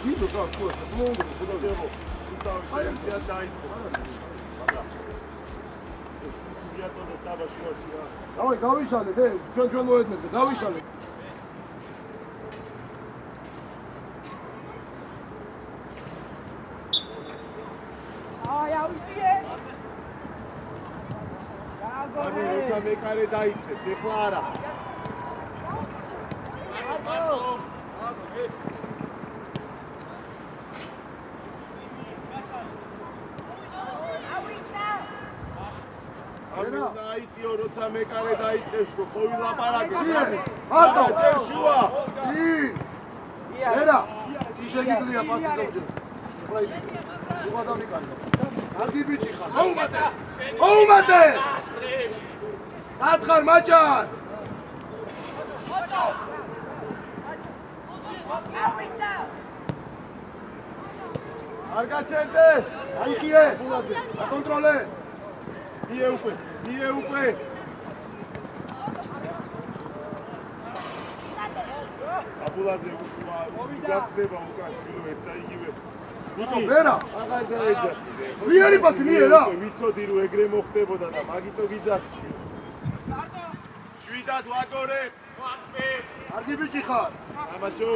გიდო და ხო მოუნდო ხოდაძეო უსტავი დაიწყო იატო და საბაში ვასია დავай გავიშალე დე ჩვენ მოედნებზე გავიშალე როცა მეკარე დაიწყებს, ეხლა არა. ანა დაიწიო, როცა მეკარე დაიწყებს, ყოველ ლაპარაკებს. მარტო, შუა. ერა, შეგიძლია პასი დავდე. ეხლა ის უღა დამიკარგა. კარგი ბიჭი ხარ. მოუმატე. მოუმატე. სათხარ მაჭარ. არ გაჩერდე. აიხიე. აკონტროლე. მie უკვე. აბულაძე გახდება უკაშვილო ერთ და იგივე. ნიკი, ვერა, აღარ დაეჯა. ვიარი პასი მიერა. ვიცოდი რომ ეგრე მოხდებოდა და მაგიტო გიძახში. შვიდად ვაგორე. კარგი ბიჭი ხარ. ამაჩო.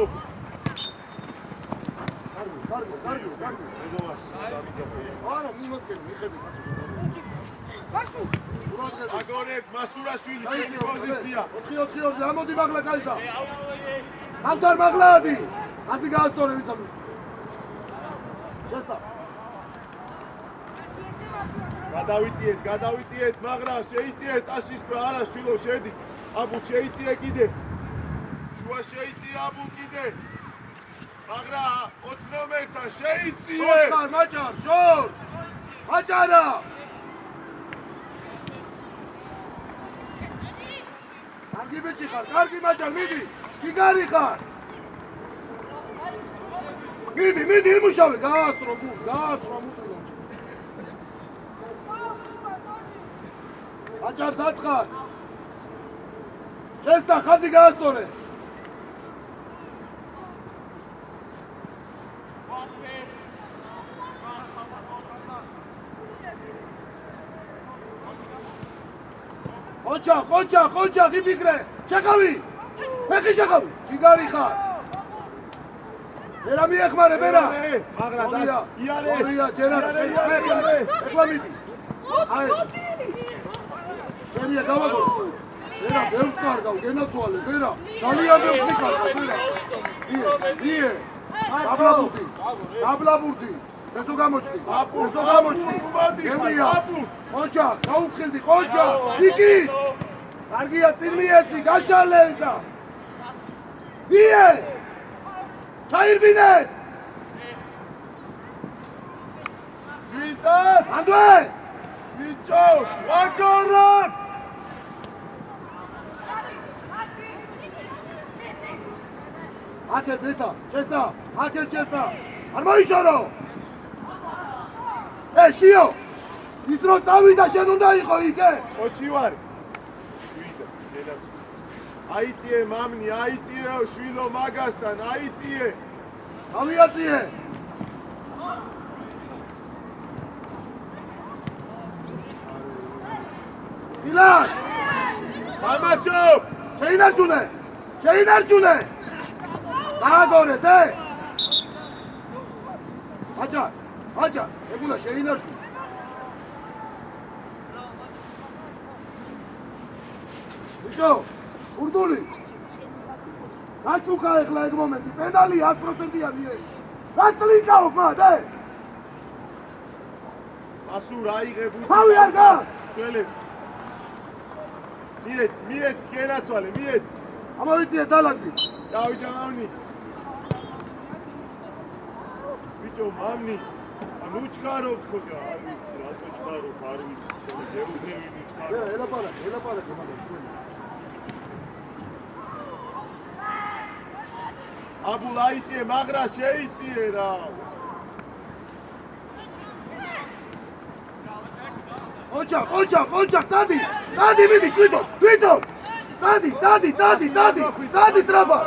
კარგი. მეგოვა, არა, მიმოსკენი, მიხედე კაცო. ბაშუ. ვაგორებ მასურაშვილი შენი პოზიცია. 4-4-2-ზე ამოდი მაღლა კაიზა. ამთარ მაღლადი. ასე გაასწორე ვისამი. შესტა. გადავიწიეთ, მაგრამ შეიწიეთ აშის და არა შვილო შედი. აბუ შეიწიე კიდე. შუა შეიწიე აბუ კიდე. მაგრამ 20 ნომერთან შეიწიე. მაჭარ, შორ. მაჭარა. კარგი ბიჭი ხარ, კარგი მაჭარ, მიდი. გიგარი ხარ. მიდი, იმუშავე, გაასტრო გულს, მუტილო. აჭარ სათხარ. შესტა ხაზი გაასტორე. ხოჭა, გიფიქრე. შეხავი. ფეხი შეხავი. ჯიგარი ხარ. მერა მიეხმარე, მერა. მაგრამ იარე, ჯერა. ეხლა მიდი. აი. შენია გავაგო. მერა ბევრს კარგავ, გენაცვალე, მერა. ძალიან ბევრს მიკარგავ, მერა. ие. დაბლაბურდი. ესო გამოჩდი. გემია. ხოჭა, გაუხილდი, ხოჭა. იკი. კარგია, წინ მიეცი, გაშალე ისა. ие. ჩაირბინე. ვიტა. ანდვე. ვიჭო, ვაგორებ. აკეთ ესა, შესტა. არ მოიშორო. შიო. ის რო წავიდა შენ უნდა იყო იგე. ოჩი ვარ. აიწიე მამნი, აიწიე შვილო მაგასთან, აიწიე. ავიაციე. ილან. თამაშობ. შეინარჩუნე. დააგორე დე. აჭა, ეგულა შეინარჩუნე. ბიჭო, ურდული. გაჩუქა ეხლა ეგ მომენტი, პენალი 100%-ია მიერი. რას კლიკაო მადე? ასურ აიღებ უთი. თავი არ გა. ძველებს. მიეც, გენაცვალე, მიეც. ამოვიწიე დალაგდი. დავიდა მამნი. ბიჭო, მამნი. უჩქარო ხოდა, არ ვიცი, რატო ჩქარო, არ ვიცი, შეგვიძლია ვიჩქარო. ელაპარაკე მაგას. აბულ აიწიე, მაგრა შეიწიე რა. ოჯახ, დადი, მიდის, თვითონ. დადი, სტრაფა.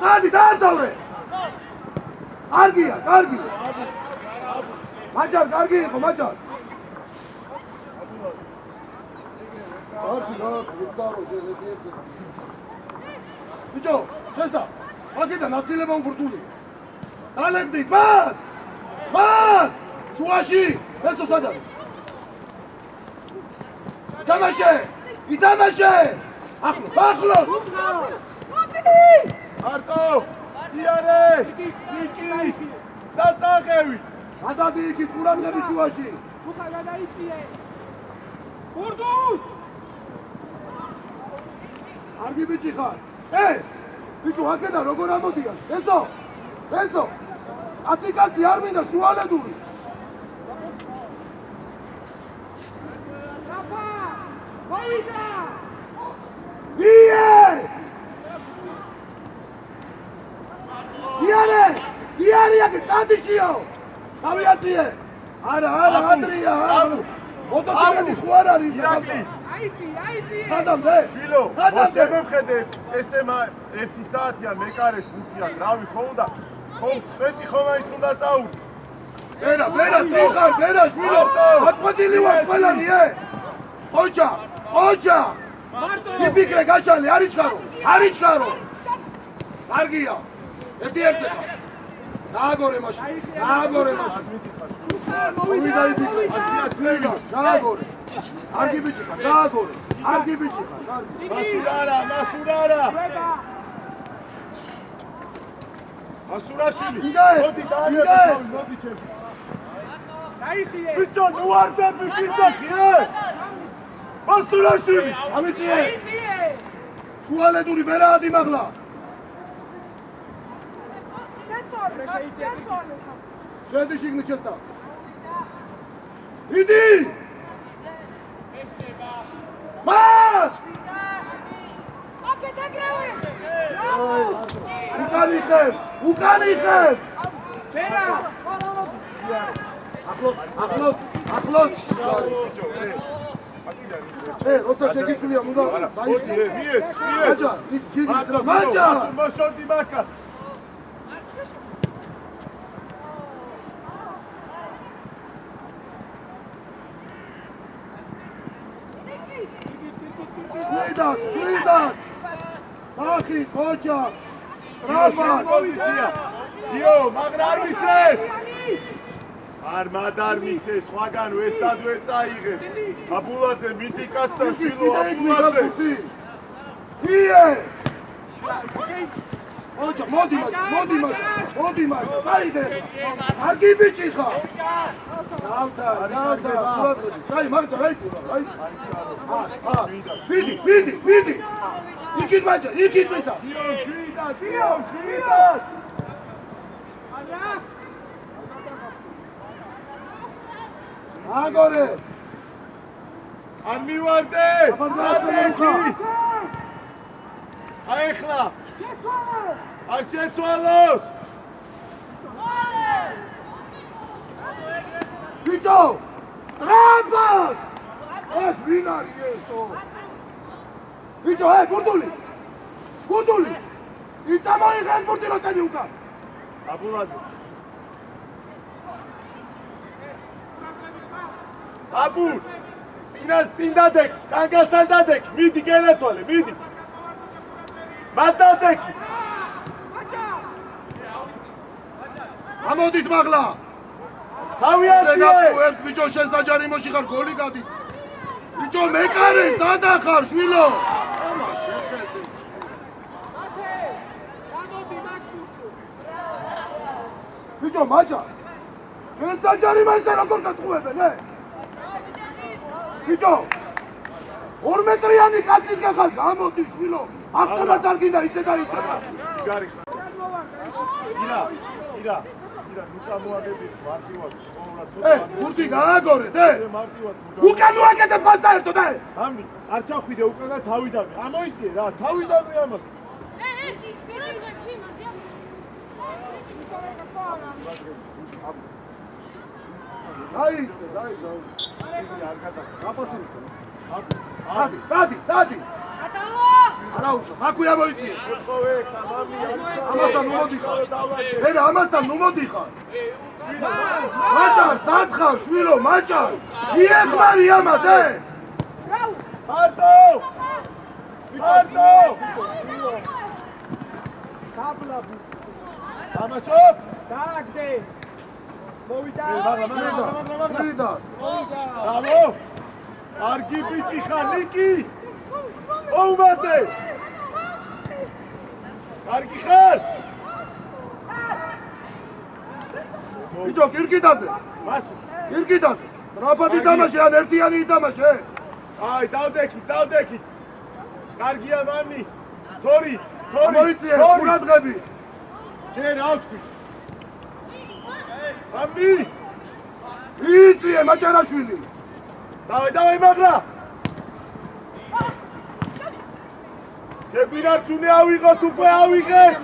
დადი, დაადავრე. კარგია, კარგია. მაჯარ, კარგი იყო, მაჯარ. არჩი გააკეთო შეიძლება ერთზე. ბიჭო, შესდა. აქედან აცილება უბრდული. დალებდით, მათ! მათ! შუაში! ესო სადაა? ითამაშე! ითამაშე! ახლოს, ახლოს! მარტო! იარე! იკი! დაწაღევი! გადადი იქით ყურადღები შუაში! უკან გადაიწიე! ბურდუს! კარგი ბიჭი ხარ! ბიჭო, აქედან როგორ ამოდიან? ესო! ესო! კაცი არ მინდა შუალედური! რაფა! მოვიდა! იარე! იარე, აქ წადიშიო! შავიაციე! არა, ატრია! მოტოციკლი თუ არ არის? ირაკლი! აიწი! ხაზამდე? შვილო! ხაზამდე? შემევხედე ესემა 1 საათია მეკარეს ბუთია, რავი ხო უნდა? ხომ პეტი ხომაიც უნდა წაუდი. ბერა, წიხარ, ბერა, შვილო! აწყვეტილი ვარ ყველანი, ოჯა! მარტო! იფიქრე გაშალე, არ იჩქარო! კარგია! ერთ-ერთზე ხარ. დააგორე მაშინ. მოვიდა იფიქრე. ასია წლები. დააგორე. კარგი ბიჭი ხარ, დააგორე. კარგი ბიჭი ხარ, კარგი. მასურარა! ასურაშვილი! იგაეს! მოდი დააიარეთ, მოდი ჩემი. დაიხიე! ბიჭო, ნუ არ დაბიჭი, მასურაშვილი! ამიწიე! აიწიე! შუალედური ბერაადი მაღლა. შედი შიგნით შესდა. იდი! მათ! უკან იხებ! ბერა! ახლოს! როცა შეგიცვლია, უნდა დაიხიე. მაჯა, მაჯა! მოსორდი მაკა. შვიდად! სახი, ხოჭა! რავა! პოზიცია! იო, მაგრა არ მიცეს! არ მიცეს, სხვაგან ვერსად ვერ წაიღებ. აბულაძე, მიტიკას და შილო აბულაძე! იე! ოჯა, მოდი მაჯა, წაიღე! კარგი ბიჭი ხარ! გავდარ, ყურადღებით. დაი, მაგჯა, რაიცი. მიდი! იქით მაჯა, იქით მისა! შვიდად! აგორე! არ მივარდე! აიხლა! არ შეცვალოს! ბიჭო! ტრაბად! ეს ვინ არის ესო? ბიჭო, გურდული! იწამოიღე გურდი რო ტენი უკან! აბულაძე! აბულ! წინ დადეკი, სტანგასთან დადეკი, მიდი გენაცვალე, მიდი! მათ დადეკი! ამოდით მაღლა! თავი აციე! ეს ბიჭო შენ საჯარიმოში ხარ, გოლი გადის! ბიჭო, მეკარე, სადა ხარ, შვილო? ამა შეხედე! ბიჭო, მაჯა! შენ საჯარიმაზე როგორ გატყუებენ, ბიჭო! 2 მეტრიანი კაცი გახარ, გამოდი, შვილო! ახლა არ გინდა ისე დაიწება! გარი ხარ! ირა, ნუ წამოაგები, მარტივად, გურდი გააგორეთ, მარტივად. უკან უაკეთებ პასტა ერთოდ, ამი, არ ჩახვიდე უკან და თავიდანვე. ამოიწიე რა, თავიდანვე ამას. დაიწყე. გაპასი მიცემ. დადი. გადავა! არა უშო, მაქვე ამოიწიე. ეთხოვე ხა მამი ამასთან ნუ მოდიხარ. ვერა, ამასთან ნუ მოდიხარ. მაჭარ, სათხარ, შვილო, მაჭარ. მიეხმარი ამათ, მარტო მარტო კაბლაბი. ამაშობ დააგდე. მოვიდა. ვიდა. ბრავო კარგი ბიჭი ხარ ნიკი ოუმატე კარგი ხარ ბიჭო, კირკიდაზე. მასუ კირკიდაზე. რაფადი თამაში ან ერთიანი ითამაშე? აი დავდექით კარგია მამი თორი მოიწიე, ყურადღები. ჯერ ავთქვი მამი იწიე, მაჭარაშვილი. დავай მაგრა შეგვინარჩუნე ავიღოთ უკვე ავიღეთ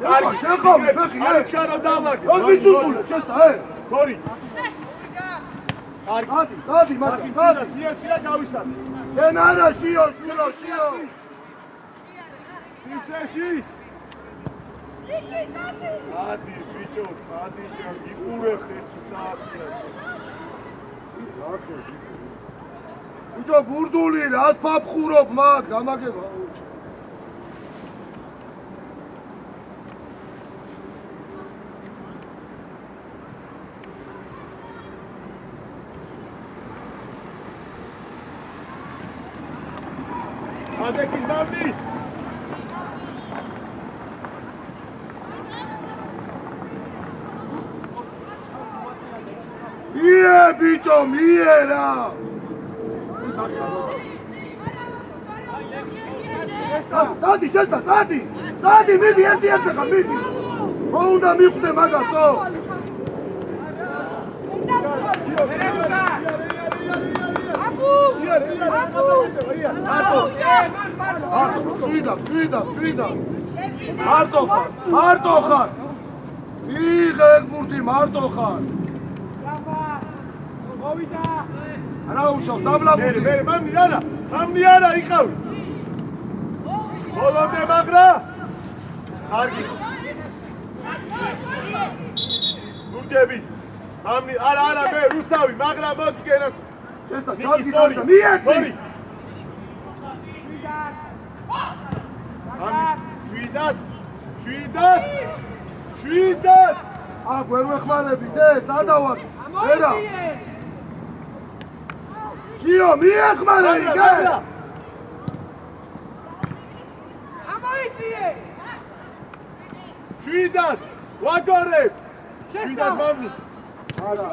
კარგი, შეხავი, ფეხი, არიჩქარო დავაგე რა ვიცუწულე, შესტა, თორი კარგი დადი, მაჭარ, დადი. სიაცია გავისადე შენ არა, შიო, შვილო, შიო. სიცეში ადი ბიჭო, ადი გიყურებს ერთი საათია ბიჭო, ბურდული, რას ფაფხურობ მათ, გამაგება. ადეკის მამი მie, ბიჭო, მie რა. დადი, შესტა, დადი. დადი, მიდი, ერთი ხარ, მიდი. მოუნდა მიხვდე მაგათო. შვიდა. მარტო ხარ. იღე გმურთი, მარტო ხარ. მოვიდა. არა უშავ, დაბლაბული. მე მამი არა იყავი ბოლომდე მაგრა კარგი გურჯების მამი არა მე რუსთავი მაგრა მოდი გენაც შესტა, ჩაძი და მიეცი. შვიდად აქ ვერ ვეხმარებით, სადა ვარ? ვერა. შიო, მიეხმარე, იგე. ამოიწიე. შვიდად ვაგორებ შვიდად მამი არა,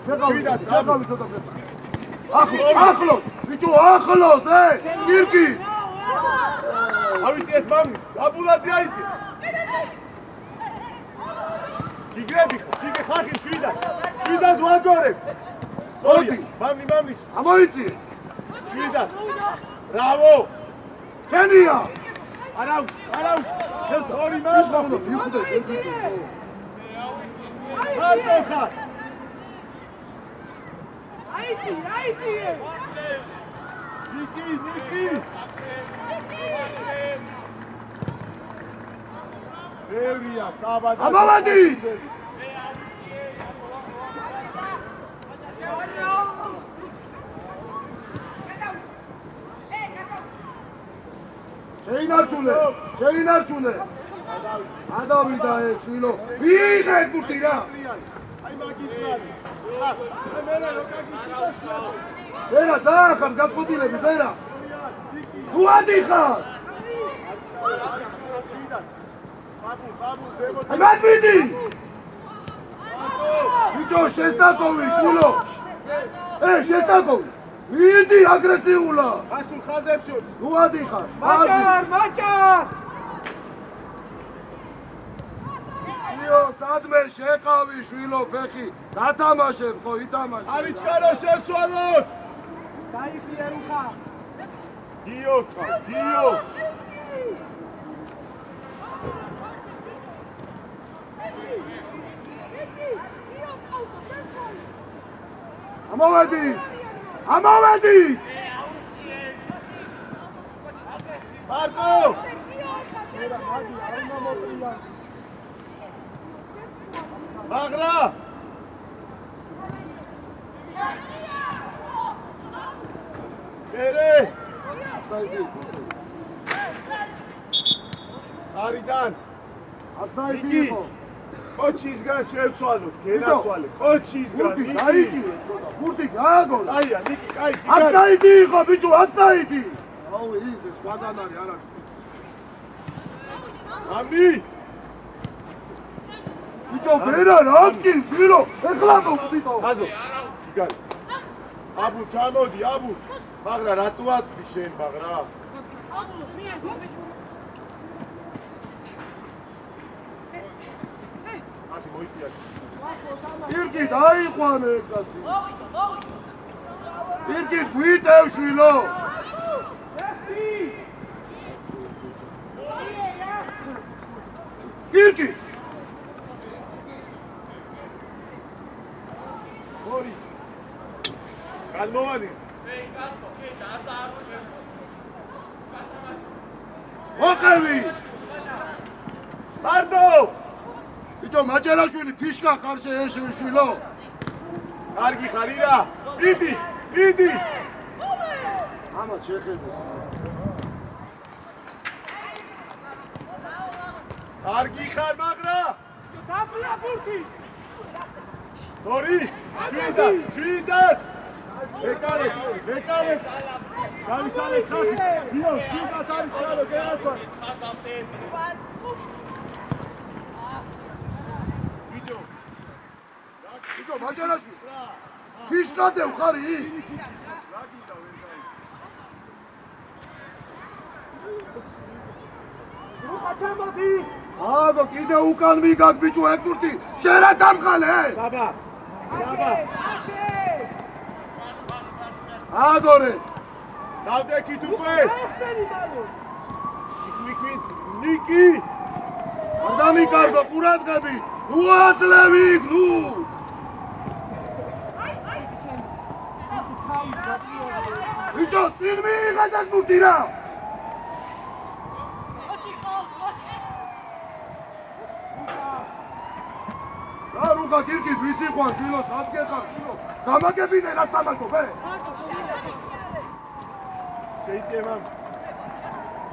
შეხავი ცოტა ფეხი. ახლოს, ბიჭო, ახლოს, კირკი. ავიწიეთ მამი აბულაძე აიწი გიგრები ხახი შვიდად ვაგორებ მოდი. მამი ამოიწიე. შვიდად ბრავო კენია. არა ორი მიხდე, მამი მიხვდე, შენ ბიჭო. მარტო ხარ აიწიე. ნიკი ბევრია საბადა ამოვადი. შეინარჩუნე. ადავიდა ეგ შვილო. იღე გურთი რა. აი მაგისტრალი მე რო გაგიჩნდა ვერა, ძალიან ხარ გაწყვეტილები, ვერა. თუ ადიხარ. აი მაგმიდი. ბიჭო, შესტაკოვი შვილო. შესტაკოვი. მიდი აგრესიულა. გასულ ხაზებს შორს თუ ადიხარ. მაჭარ. შიო, სადმე შეყავი შვილო ფეხი. გათამაშებ ხო, ითამაშე. არიჩკარო შევცვალოთ დაიხიე რუხა. გიო ამოვედი. მარტო ერა მაგი არ უნდა მოტრია მაგრა ერე საიდი არიდან აფსაიდი იყო კოჩისგან შევცვალოთ გენაცვალე კოჩისგან ბურთი დაიჭირე ბურთი გააგო აია ნიკი კაი ჭიგარი აფსაიდი იყო ბიჭო აფსაიდი აუ ის სხვაგან არის არ არის ამი ბიჭო ვერა რა გჭირს შვილო ეხლა მოვიდო აზო ჭიგარი აბუ ჩამოდი აბუ მაგრა რატო ატყვი შენ მაგრა ათი მოიწია ირგი დაიყვანე კაცი ირგი გვიტევ შვილო ირგი ორი კალმოვანი მოყევი მარტო ბიჭო მაჭერაშვილი ფიშკა ხარშე ეშ შვილო კარგი ხარი რა მიდი მიდი ამა შეხედეს კარგი ხარ მაგრა დაფლა ბურთი ორი შვიდად ეკარე გავიცალე ხალხი დიო შვიდად არის ხოლმე გერაცვა ბიჭო მაჭერაშვილი ფიშკადე ხარი რუხა ჩამოდი აბა კიდე უკან მიგად ბიჭო ეკურთი შენ რა დამხალე საბა აგორე დავდექით უკვე ესენი დალო ნიკი არ დამიკარგო ყურადღები ნუ აძლევი ნუ ბიჭო წინ მიიღეთ ეს ბურთი რა რა რუხა გირკი ვისი ხوان შვილო სადგეხარ შვილო გამაგებინე რა თამაშო ბე შეიძლება მამ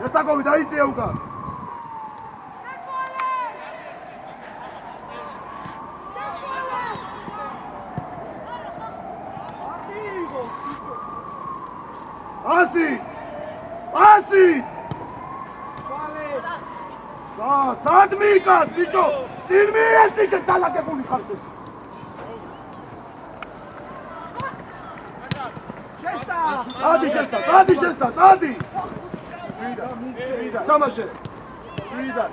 ეს ტაკოვი დაიწია უკან ასი სად მიკად ბიჭო წინ მიეცი შენ დალაგებული ხარ დადი თამაშე შვიდად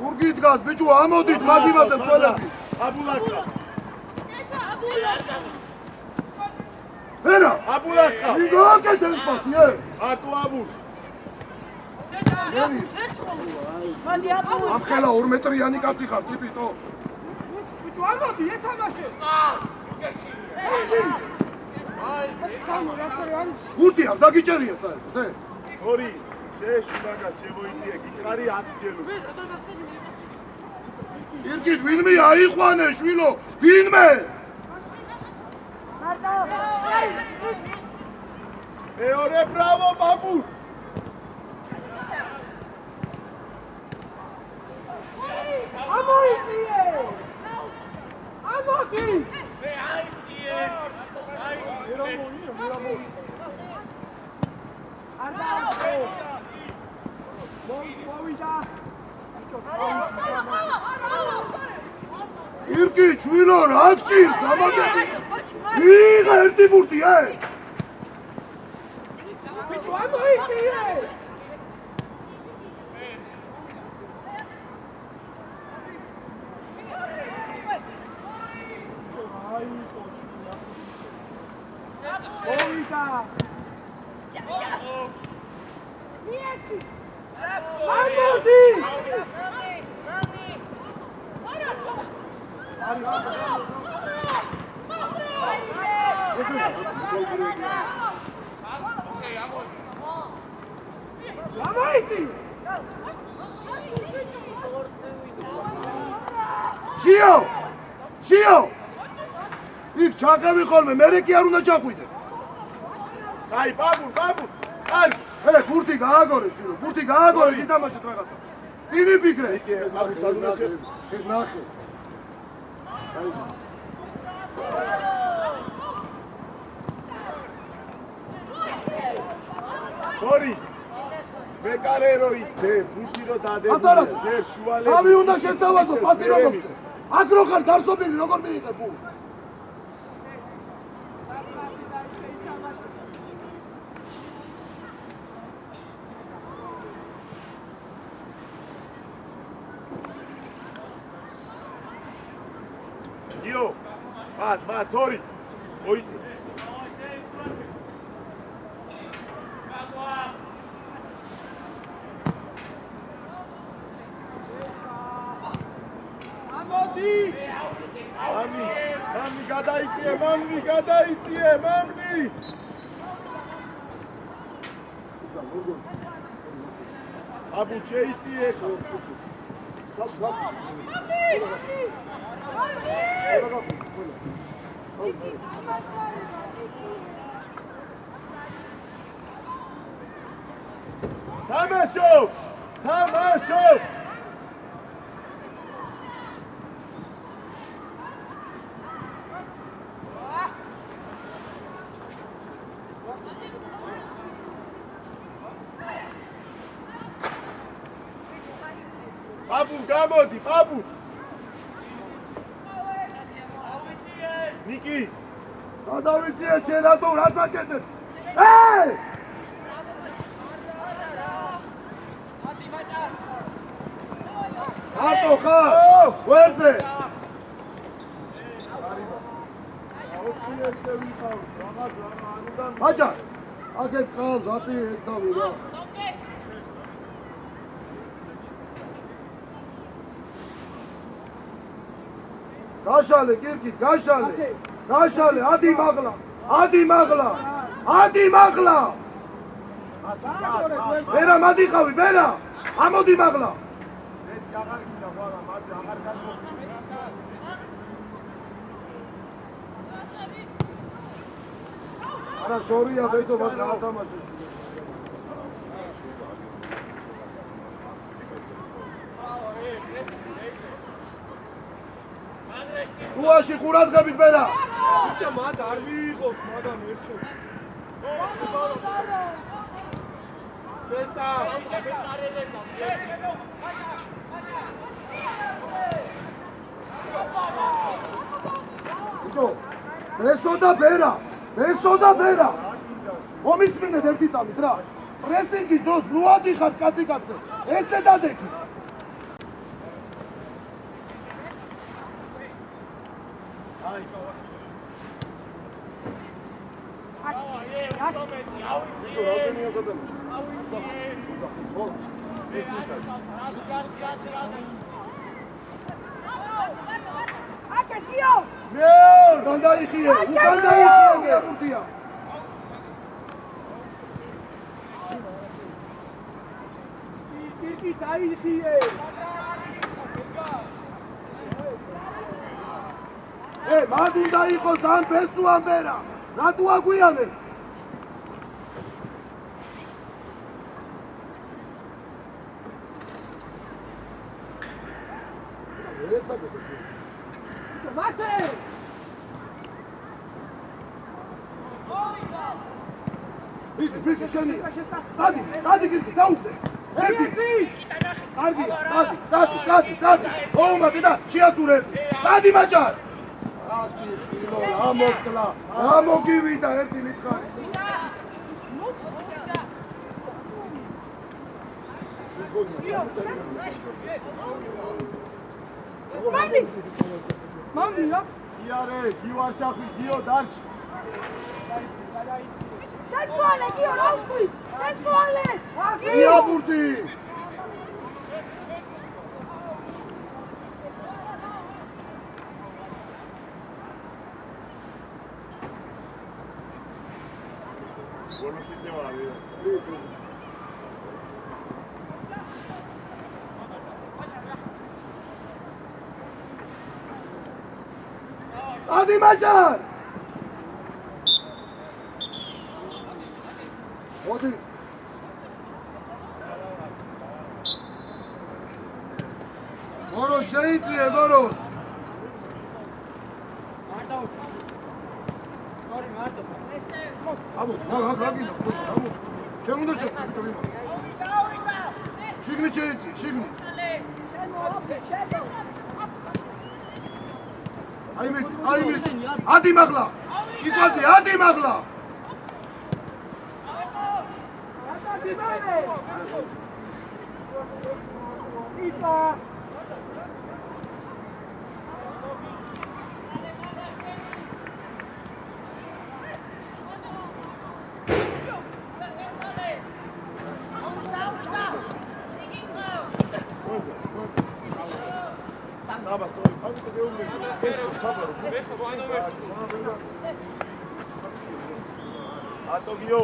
ურგი დგას ბიჭო ამოდით მაგიმაზე ყველაფერი აბულაკა ერა აბულაკა მიგოკეთ ეს პასი არტო აბულ ამ ხელა 2 მეტრიანი კაცი ხარ ტიპიტო ბიჭო ამოდი ეთამაშე ურდი არ დაგიჭერია საერთოდ ორი შეეში მაგას შემოიწია გიხარი 10 ჯერ ირგით ვინმე აიყვანე შვილო ვინმე მეორე ბრავო ბაბუ ამოიწიე ამოდი ირგი შვილო რა გჭირს გამაგები ვიღა ერთი ბურთი ბიჭო ამოიწიე მოვიდა ამოდი გამოიწი შიო იქ ჩაგები ხოლმე მე კი არ უნდა ჩახვიდე აი ბაბულ კარგი გურთი გააგორე შიო გურთი გააგორე ითამაშეთ რაღაცა წინი ფიქრე ეს ნახე ორი მეკარერო იდე ბუთი რო ატარა დადებული ჯერ შუალები ავი უნდა შესთავაზო პასი როგორ აქ რო ხარ დარწობილი როგორ მიიღე ბუ იო მათ ორი მოიცი მამი გადაიწიე მამი აბუ შეიწიე თამაშო ბაბუ გამოდი ბაბუ ნიკი გადავიწიე შენ რატო რას აკეთებ არტო ხარ ვერზე აჯა აგეთ ყავს აწი ეთავი რა გაშალე კირკით გაშალე ადი მაღლა ბერა მადიყავი ბერა ამოდი მაღლა არა შორია ბესო მაგ გაათამაშე შუაში ყურადღებით ბერა ბიჭა მათ არ მიიღოს მაგრამ ერთხელ ფესტა ბიჭო ბესო და ბერა მომისმინეთ ერთი წამით რა პრესინგის დროს ნუ ადიხარ კაცი ესე დადექი Вишо, რამდენია ზადამაში? აკეთიო უკან დაიხიე გეაბურდია კირკი დაიხიე მან უნდა იყოს ამ ბესო ამბერა რატო აგვიანე მათე ბიჭი შენია დადი გიგი დაუგდე ერთი წადი ოუმატი და შეაწურე ერთი დადი მაჭარ აჩი შვილო ამოკლა ამოგივიდა ერთი მითხარი მამი რა იარე გივარჩახი გიო დარჩი დაწვალე გიო რა ვთქვი დაწვალე იაბურდი ბონუსით ვარი. ადი მაჯარ! მოდი. გორო შეიწიე გორო. აბო, რა გინდა? აბო. შენ უნდა შევიდე. შიგნით შეიწიე, შიგნით. აი მე, ადი მაღლა. იკვაცი, ადი მაღლა. ატოგიო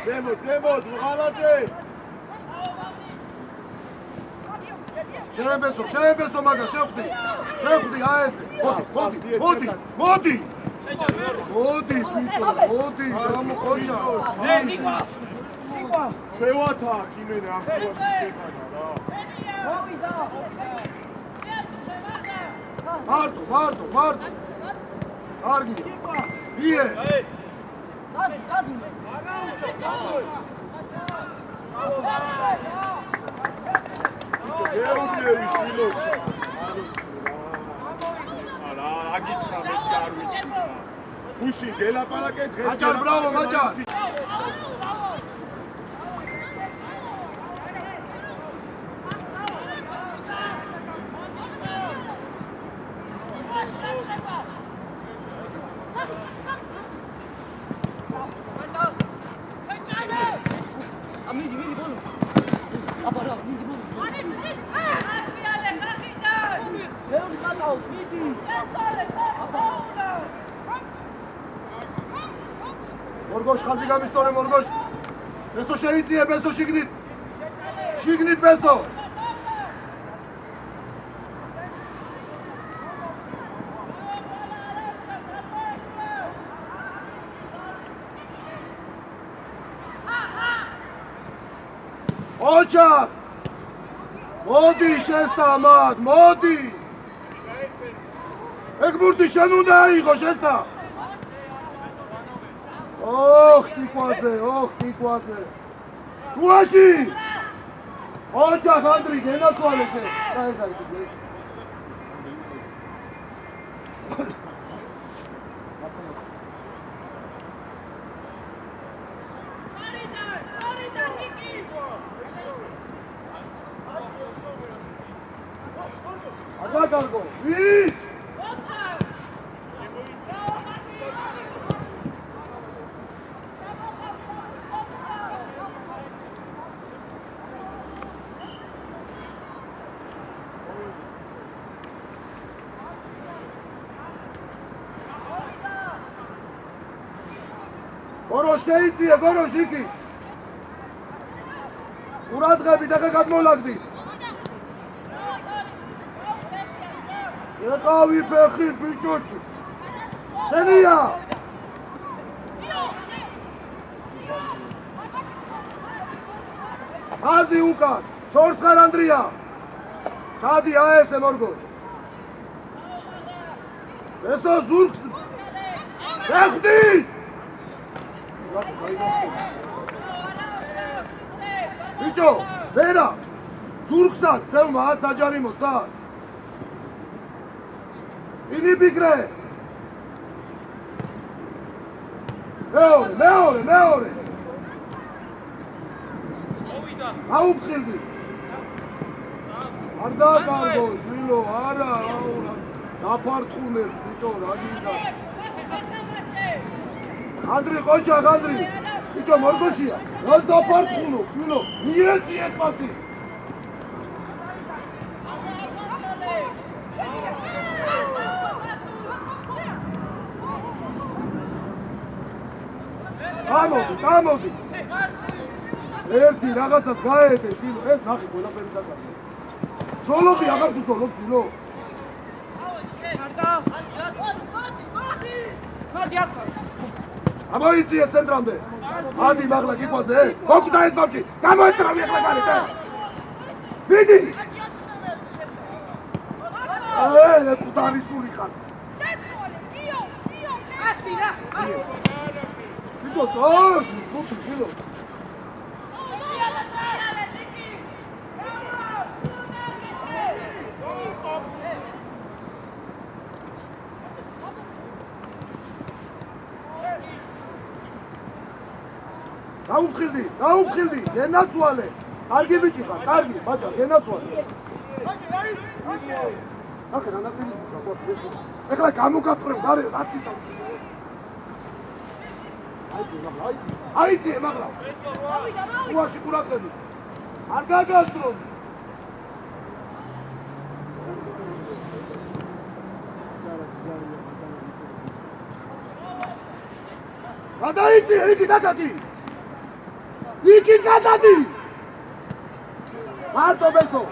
ზემოთ მღალაძე შევებესო მაგა შევხვდი აი ესე მოდი ბიჭო მოდი გამოხოჭა ჩვევათა კიმენე ახშუაში შეხანა რა მარტო კარგი ие გეუბნები შილოჩა არა აგიცხა მეტი არ ვიცი გუში გელაპარაკე დღეს მაჯარ ბრავო მაჯარ მორგოშ ხაზი გამისწორე მორგოშ ბესო შეიწიე ბესო შიგნით ბესო ოჯახ მოდი შესტამად მოდი ეგ ბურთი შენ უნდა აიღო შესტა ტიკვაძე შუაში ოჯახ ანდრი გენაცვალე შენ რა ეს არის აგაგარგო ის გორო შეიწიე გორო შიკი ყურადღები და გადმოლაგდი ეყავი ფეხი ბიჭოჩი შენია აზი უკან შორს ხარ ანდრია ჩადი აესე მორგო ესო ზურგს ეხდი ბიჭო ვერა ზურგსაც ცელმა საჯარი მოსდა წინი ბიგრე მეორე აუფხილდი არ დაკარგო შვილო არა დაფართხუნებ ბიჭო რა გინდა ანდრი ყოჭა ანდრი ბიჭო მორგოშია რას დაფართხულობ შვილო მიეციეთ პასი გამოდი ერთი რაღაცას გაეეთე შვილო ეს ნახე ყველაფერი დაგარდა ზოლობი აღარ თუ ზოლობ შვილო ამოიწია ცენტრამდე ადი მაღლა გიყვაზე მოკვდა ეს ბავშვი გამოეწრავი ახლა გარეთ მიდი ეს კუტარისტული ხარ ბიჭო წორ გუთი შვილო დაუფხილდი, გენაცვალე. კარგი ბიჭი ხარ, კარგი, ბაჭა, გენაცვალე. ახლა რანაცელი გზავს ეს. ეხლა გამოგაწყრებ, გარე, რასთვის და. აიძე, მაგლა. უაში ყურადღები. არ გაგასწრო. გადაიწი, იგი დაგადი. იგი გადადი! მარტო ბესო!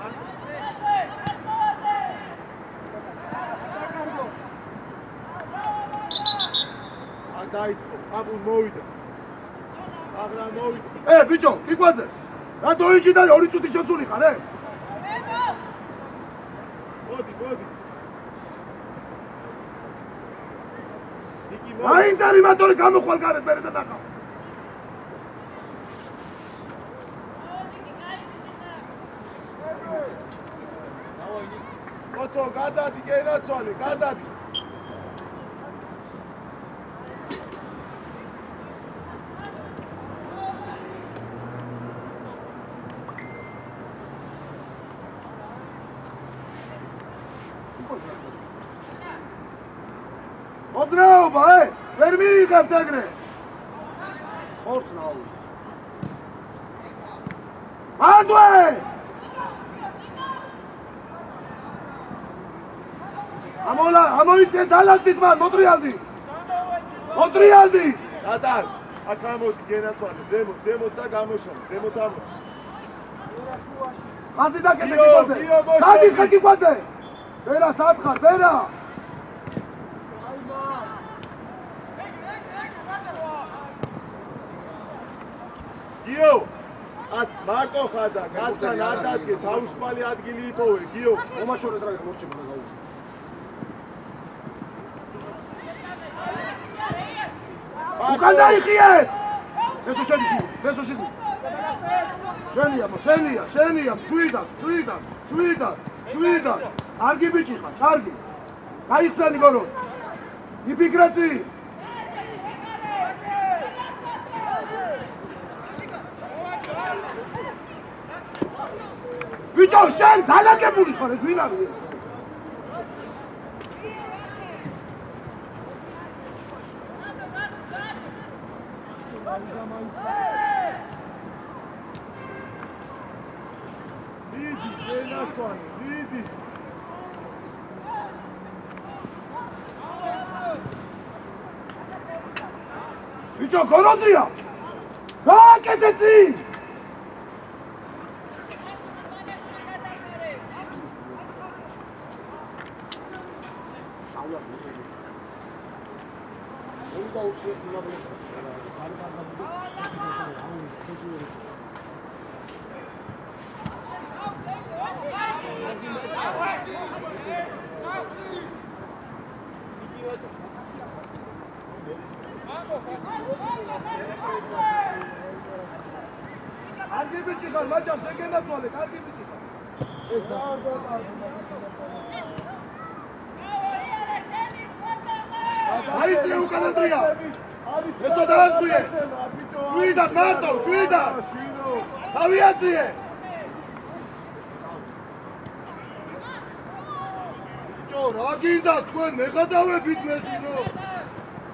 არ დაიწყო, აბულ მოვიდა. აღრა მოვიდა. ბიჭო, იყვაზე. რატო იჭი და 2 წუთი შეცული ხარ, მოდი. იგი მაინც ანიმატორი გამოხვალ გარეთ მერე და დახავ. ოტო, გადადი, გენაცვალე, გადადი. ოდრაობა, ვერ მიიღებთ ეგრე. ხორცნაო. ანდვე! ამოიწე დალაგდით მან, მოტრიალდი! დადას, აქ ამოდი, გენაცვალე, ზემოთ და გამოშალე, ზემოთ ამოდი. ხაზი დაკეთე გიყვაზე! დაგიხე გიყვაზე! ვერა, სად ხარ, ვერა! გიო, ათ მარტო ხარ და გასთან არ დადგე, თავისუფალი ადგილი იპოვე, გიო. მომაშორეთ რა მორჩება და გაუჩი. უკან დაიხიეთ! ესო შედი. შენია, შვიდად. კარგი ბიჭი ხარ, კარგი. გაიხსენი გორო. იფიქრეთი. ბიჭო, შენ დალაგებული ხარ, ეს ვინ არის? დიდი, გენაცვალე, დიდი. ბიჭო, გოროზია! გააკეთეთი! კარგი ბიჭი ხარ, მაჭარ, შეგენაცვალე, კარგი ბიჭი ხარ. ეს და აიწე უკანატრია. ესო დაასხვიე. შვიდად მარტო, შვიდად. ავიაციე. ბიჭო, რა გინდა თქვენ მეხადავებით მეშინო?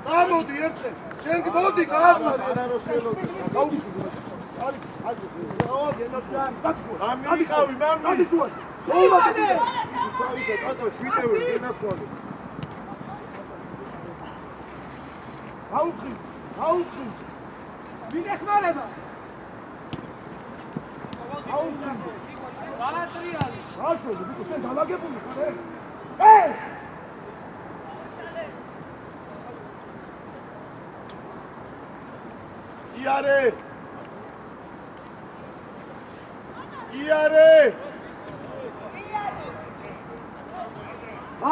წამოდი ერთხელ. შენ მოდი გაასწავლე. ამიყავი მამი. გადი შუაში. შეიმატე. თავისა ტატოს ვიტევი გენაცვალე. აუხი. აუხი. მიდეხმარება. აუხი. ბალატრიალი. აშოდი, ბიჭო, შენ დალაგებული ხარ, იარე. იარე.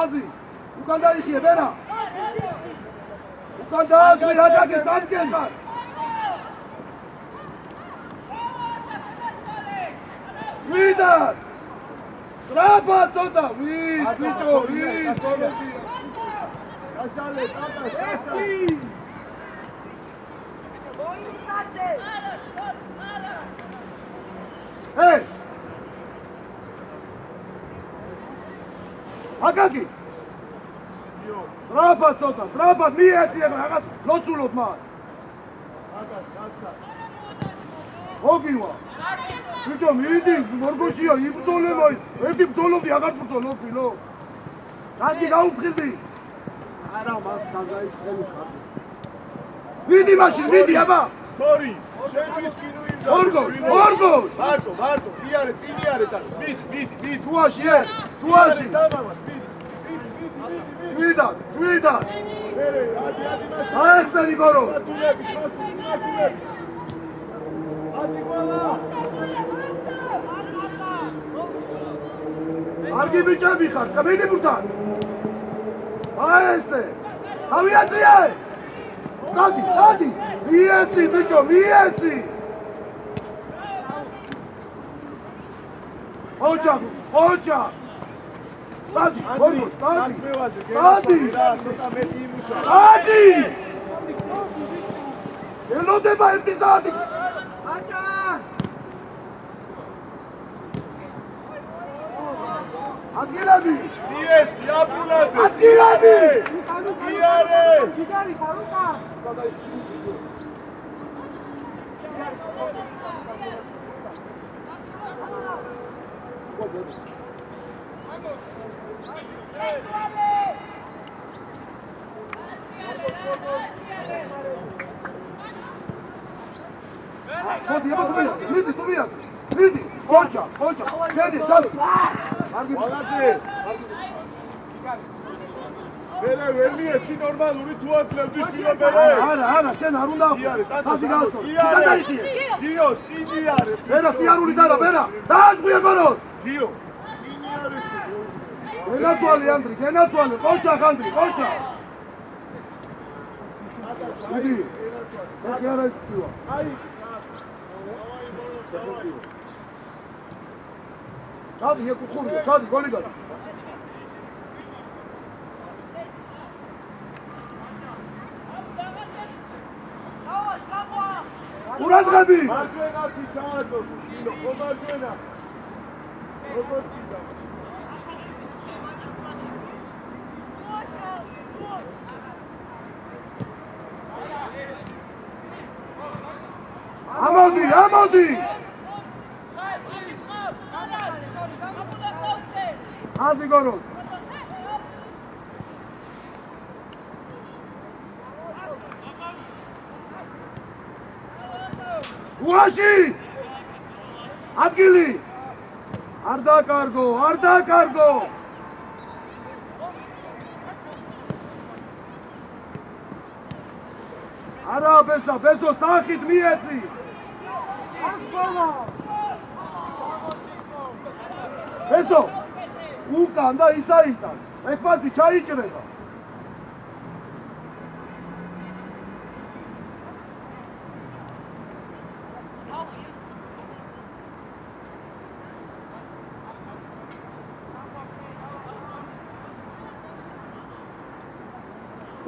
აზი, უკან დაიხიე, ბერა. უკან დააზღვი, აკაკის ადგენ ხარ. შვიდად. სრაფად ცოტა, ვის, ბიჭო, ვის, გოროდია. გასალე, ტატა, გასალე. აკაკი. სრაფად ცოტა, სრაფად მიეციე, რაღაც ლოცულობ მაგ. მოგივა. ბიჭო, მიდი, მორგოშია, იბრძოლე მაინც. ერთი ბრძოლობდი, აღარ ბრძოლობდი, ლო. კარგი გაუფრთხილდი. არა, მას საგაიცხელი ხარ. მიდი მაშინ, მიდი, აბა. თორი, შედის კინოიმ და ორგოშ, ორგოშ. მარტო, იარე, წინი არე და მიდი. შუაში, შუაში. დამამა, მიდი. შვიდად, შვიდად. მერე, ადი, აეხსენი გორო. მატულები. ადი ყველა. არგი ბიჭები ხარ, კაბინი ბურთან. აი ესე. ავიაციე. დადი. მიეცი ბიჭო, მიეცი. ოჯა. დადი, გორგოშ, დადი. ცოტა მეტი იმუშა. დადი. ელოდება ერთი საათი. აჭა. ადგილები. მიეცი, აბულადე. ადგილები. იარე. გიგარი ხარუკა. მოდი, აბა თუ მიდი, ოჯა, შედი, ჩალი. არგი ბალაძე. ვერ მიეცი ნორმალური თუ აძლევდი შვილობელე. არა, შენ არ უნდა იარე, ხაზი გაასწორ. იარე. გადაიხიე. გიო, წინი არე. ბერა სიარული დარა, ბერა. დააზღვია გოროს. გიო. წინი არე. გენაცვალე ანდრი, ყოჩა ხანდრი, ყოჩა. მიდი. ეს არა ის თქვა. აი. ჩადი, ეკუთხურია, ჩადი, გოლი გადა. ურადღები! მარჯვენათი ჩაადო, შილო, ხო მარჯვენა. როგორ გიდა? ამოდი! აზი გოროს. უაში! ადგილი! არ დაკარგო! არა, ბესო, სახით მიეცი! ბესო! უკან და ისაიტან! ეფასი ჩაიჭრება!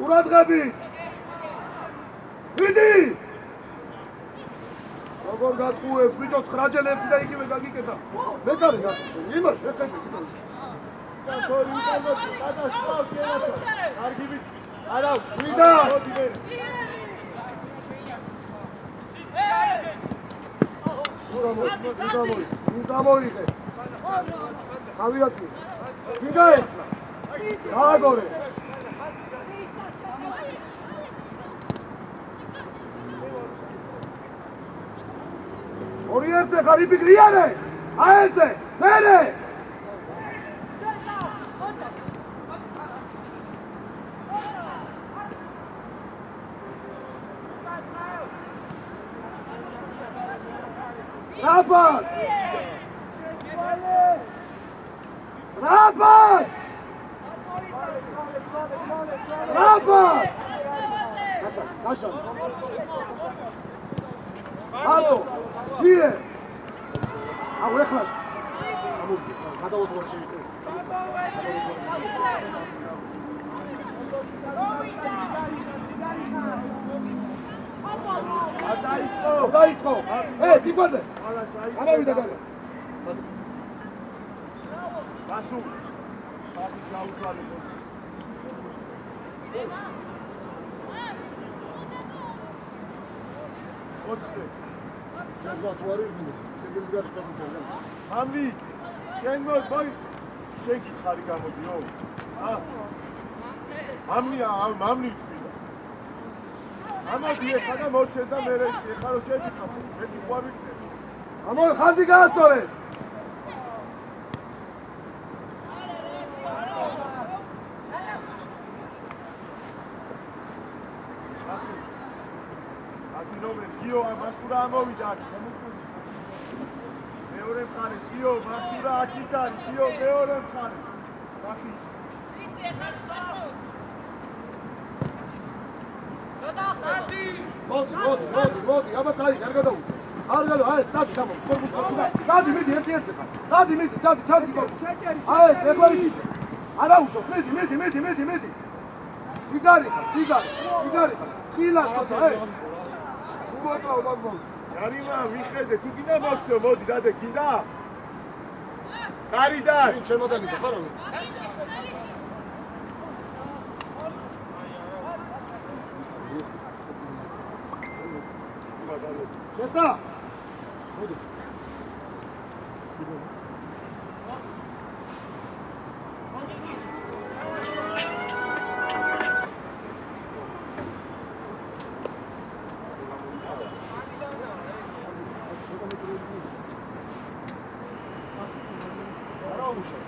ურადღები! მიდი! როგორ გატყუებს, ბიჭო, 9 ჯელები და იგივე გაგიკეთა. მე კარი გატყუებს, იმას შეხედე, ბიჭო. თორი უკანოთ, გადასწავ, კარგი ბიჭი. არა, ვიდა. მოდი მე. ვინდამოიღე. გავიაცი. ვიდა ესა. დააგორე. ორი ერთზე ხარ იფიქრიანე. აი ესე. მერე. Rabat! Rabat! Rabat! Kaşan. Alto. Diye. Au ეხლას. ამოგდის. გადავოდგარ შეიძლება. დაიწყო. დიგვაზე. გამოვიდა გარე. გასულ. ხალხი გაუცვალე. ოთხე. ჯაზვა თუ არის მინდა. სერბილის გარშ პატუქა. ამი. შენ მოი შეგითხარი გამოდიო. ამნი. ამოდი ეხლა მორჩენ და მე ეხლა რო შეგიხარ. მე ყვავიქნე. ამო ხაზი გაასწორე. აკინობრე გიო მასურა ამოვიდა. მეორე მხარე გიო მასურა აკიტარ გიო მეორე მხარე. ვახი. მოდი, აბა წაი, არ გადაუშვა. არ გადავა, აი ეს წადი გამო. წადი მიდი ერთი ხარ. წადი მიდი, წადი. აი ეს ეხლა იქით. არა უშო, მიდი. ციგარი ხარ. ხილა ცოტა, მოგავა მაგმო. яриმა ვიხედე, თუ კიდე მოგცო, მოდი დადე კიდე. გარიდა. შენ შემოდაგიდე ხარ ამე? Chesta! Modu.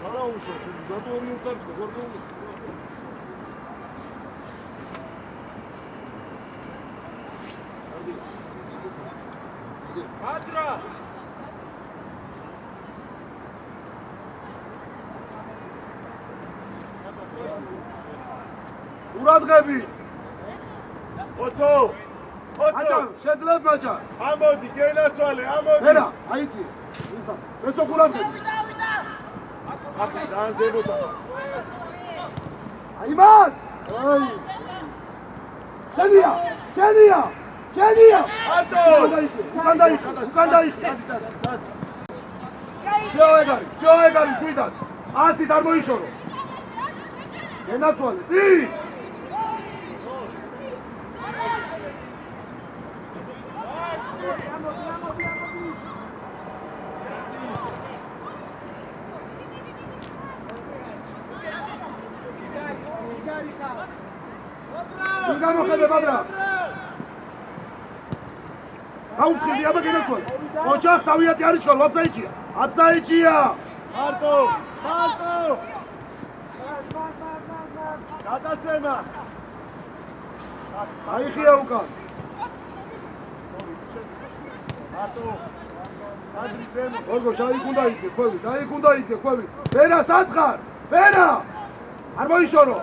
Arauşa. Zaten onu yutar ki. Gördün mü? Adra! ურადღები. ოტო! აჭა, შეძლებ აჭა. ამოდი, გენაცვალე, ამოდი. ვერა, აიცი. ესო ურადღები. აკი ძალიან ზემოთა. აიმან! აი. შენია! ატო! უკან დაიხი. ძიო ეგარი, შვიდად. ასით არ მოიშორო. გენაცვალე, წი! ვინ გამოხედე ბადრა? გაუქმდი აბა გენაცვალე. ოჯახ თავიანთი არის ხოლ, აბსაიჩია. მარტო! გადაცემა! აიხია უკან. მარტო! ადრი ზემო! გორგო, დაიქუნდა იქე ქვევი. ვერა, სათხარ! ვერა! არ მოიშორო.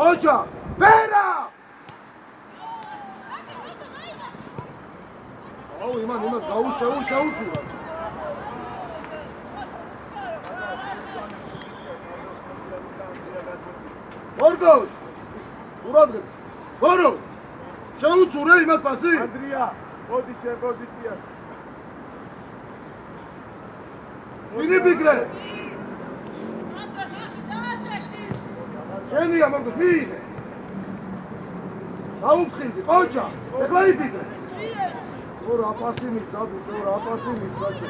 ოჯა! ვერა! აუ, იმას შეუცურა. გორგო! ურადღებ. გორო! შეუცურე იმას პასი? ანდრია, მოდი შენ პოზიცია. ვინი ბიგრე? შენია მორგოს მიიღე. გაუფრთხილდი, ყოჩა, ეხლა იფიქრე. რა პასი მიცა, ბიჭო, რა პასი მიცა, ჩე.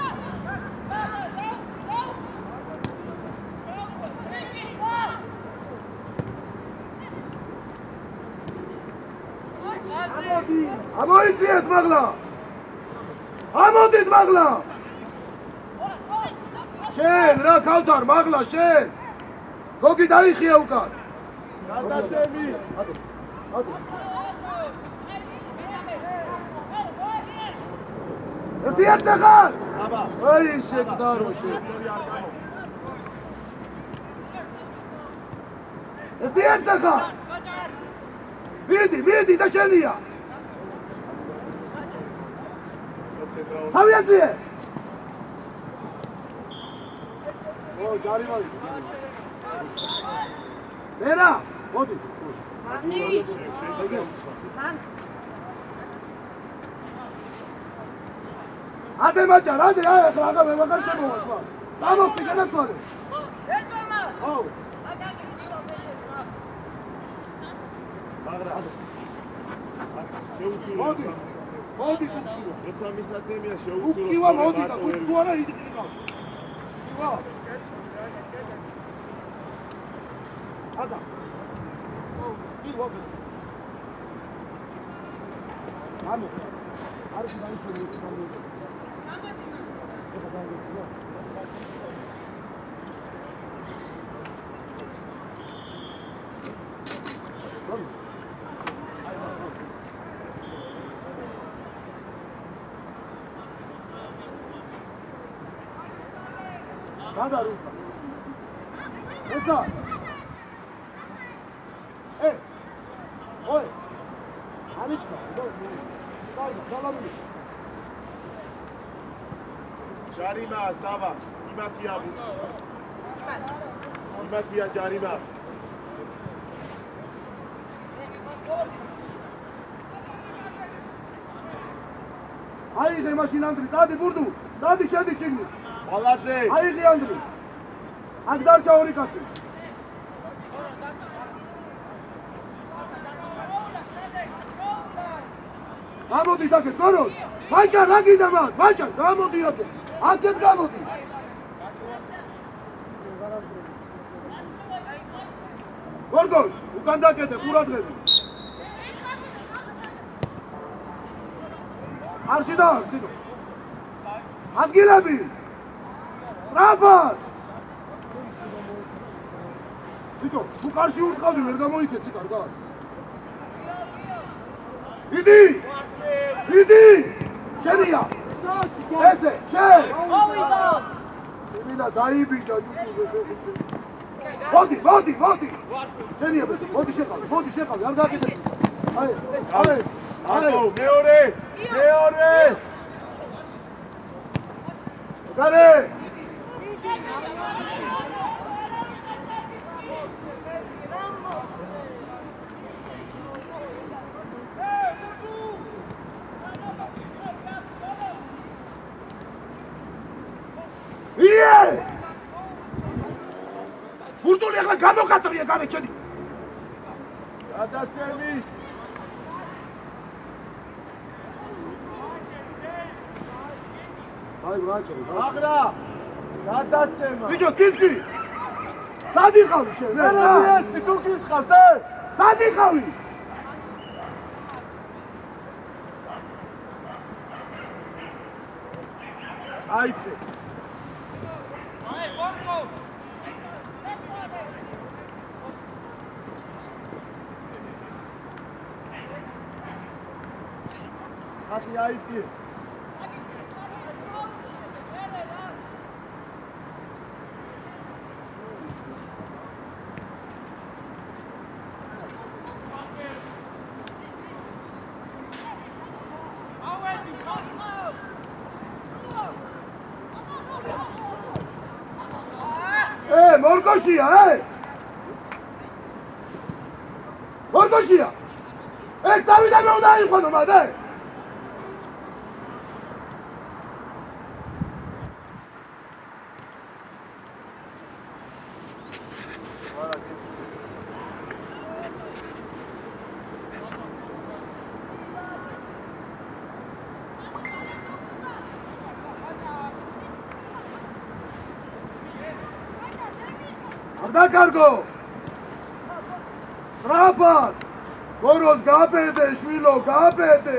ამოიწიეთ მაღლა. ამოდით მაღლა. შენ რა ქავთარ მაღლა შენ. გოგი დაიხია უკან. გადაცემი. ადე. ადე. ერთ ახალ. აბა. აი შეგდარო შენ. ერთ ახალ. მიდი და შენია. თავიანძიე. ო ჯარიმალი. მერა, მოდი. ადე მაჭარ, ადე, ახლა მე მაგარ შემოვარ თქვა. დამოხტი განაცვალე. ეზომა. აუ. მაგრამ შეუცვლელი. მოდი. როცა მისაცემია შეუცვლელი. უკივა მოდი და თუ არა იდიყავ. ვა. ადა. ო, ი ამო. არის დაიშველი ეს. Sada rusa. Esa. Oi. Anichka. ჯარიმა საბა, იმათია ბუჩი. იმათია ჯარიმა. აიღე მაშინ ანდრი, წადი ბურდუ. წადი შედი შიგნით. ბალაძე. აიღე ანდრი. აქ დარჩა ორი კაცი. გამოდით აქეთ, ზოროდ. მაჭარ, რა გიდა მაგ? მაჭარ, გამოდი აქეთ. აქეთ გამოდი. გორგოლ, უკან დაკეთე, ყურადღები. არში და დიდო. ადგილები. ტრაბად. დიდო, თუ კარში ურტყავდი, ვერ გამოიქეცი კარგად. იდი. შენია. ესე, შენ. მოვიდა. იმინა დაიბიჭა ჯუჯუზე. მოდი. შენია, მოდი შეყავი, არ გაკეთებ. აი ეს. ატო, მეორე. გარე. ბურდული ახლა გამოკატრია გარე ჩედი. გადაცემი. აი ბრაჭო. მაგრა. გადაცემა. ბიჭო, წისკი. სად იყავი შენ? ეს თუ გითხავს, სად იყავი? აიწე. აიწე. მორგოშია, მორგოშია. ეს დავიდან რომ დაიყვანო მადე. დაკარგო ტრაპად გოროს გაბედე შვილო გაბედე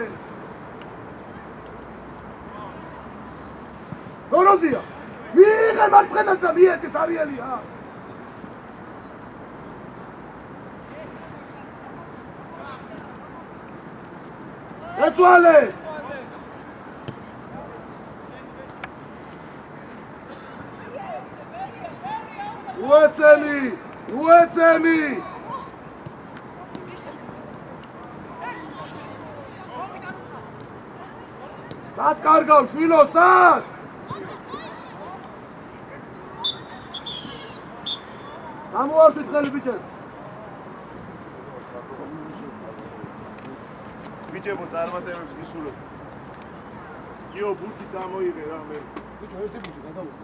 გოროზია მიიღე მარცხენას და მიეცეს არიელია ეწვალე უეცემი სად კარგავ შვილო სად გამოართვით ხელი ბიჭებს ბიჭებო წარმატებებს გისურვებ. იო ბურთი წამოიღე რა მე. ბიჭო ერთი ბურთი გადავუხო.